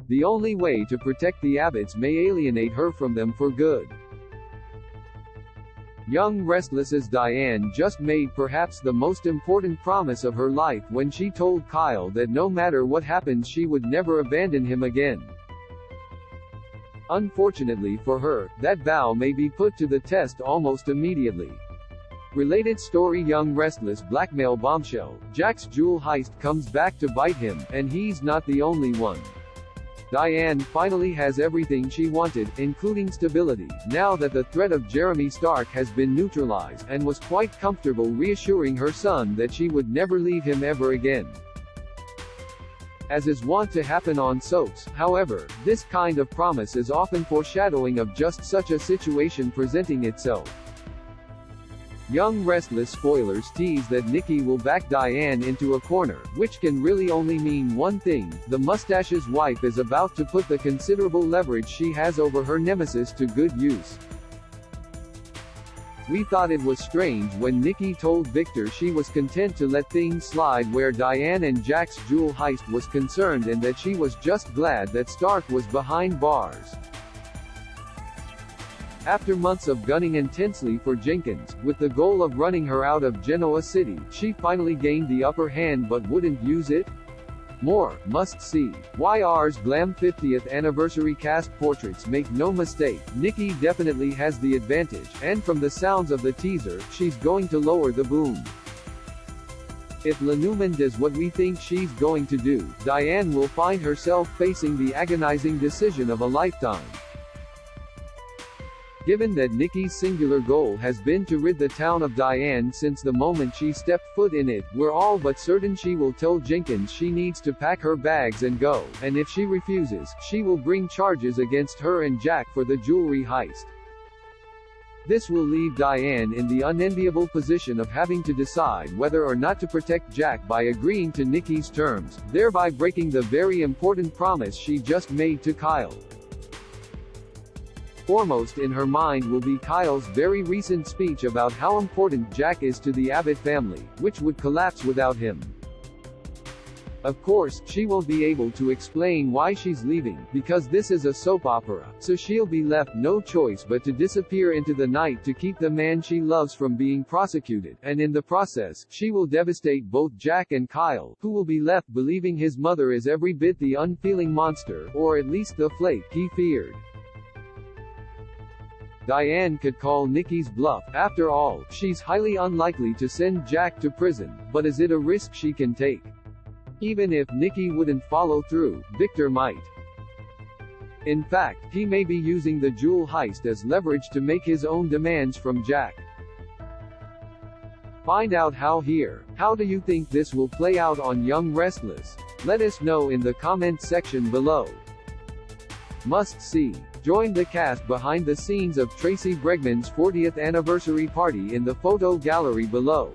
The only way to protect the Abbotts may alienate her from them for good. Young Restless's Diane just made perhaps the most important promise of her life when she told Kyle that no matter what happens she would never abandon him again. Unfortunately for her, that vow may be put to the test almost immediately. Related story: Young Restless Blackmail Bombshell, Jack's Jewel Heist comes back to bite him, and he's not the only one. Diane finally has everything she wanted, including stability, now that the threat of Jeremy Stark has been neutralized, and was quite comfortable reassuring her son that she would never leave him ever again. As is wont to happen on soaps, however, this kind of promise is often foreshadowing of just such a situation presenting itself. Young Restless spoilers tease that Nikki will back Diane into a corner, which can really only mean one thing: the mustache's wife is about to put the considerable leverage she has over her nemesis to good use. We thought it was strange when Nikki told Victor she was content to let things slide where Diane and Jack's jewel heist was concerned, and that she was just glad that Stark was behind bars. After months of gunning intensely for Jenkins, with the goal of running her out of Genoa City, she finally gained the upper hand but wouldn't use it? More, must see. YR's Glam 50th anniversary cast portraits make no mistake, Nikki definitely has the advantage, and from the sounds of the teaser, she's going to lower the boom. If Newman does what we think she's going to do, Diane will find herself facing the agonizing decision of a lifetime. Given that Nikki's singular goal has been to rid the town of Diane since the moment she stepped foot in it, we're all but certain she will tell Jenkins she needs to pack her bags and go, and if she refuses, she will bring charges against her and Jack for the jewelry heist. This will leave Diane in the unenviable position of having to decide whether or not to protect Jack by agreeing to Nikki's terms, thereby breaking the very important promise she just made to Kyle. Foremost in her mind will be Kyle's very recent speech about how important Jack is to the Abbott family, which would collapse without him. Of course, she won't be able to explain why she's leaving, because this is a soap opera, so she'll be left no choice but to disappear into the night to keep the man she loves from being prosecuted, and in the process, she will devastate both Jack and Kyle, who will be left believing his mother is every bit the unfeeling monster, or at least the flake he feared. Diane could call Nikki's bluff. After all, she's highly unlikely to send Jack to prison, but is it a risk she can take? Even if Nikki wouldn't follow through, Victor might. In fact, he may be using the jewel heist as leverage to make his own demands from Jack. Find out how here. How do you think this will play out on Young Restless? Let us know in the comment section below. Must see. Join the cast behind the scenes of Tracy Bregman's 40th anniversary party in the photo gallery below.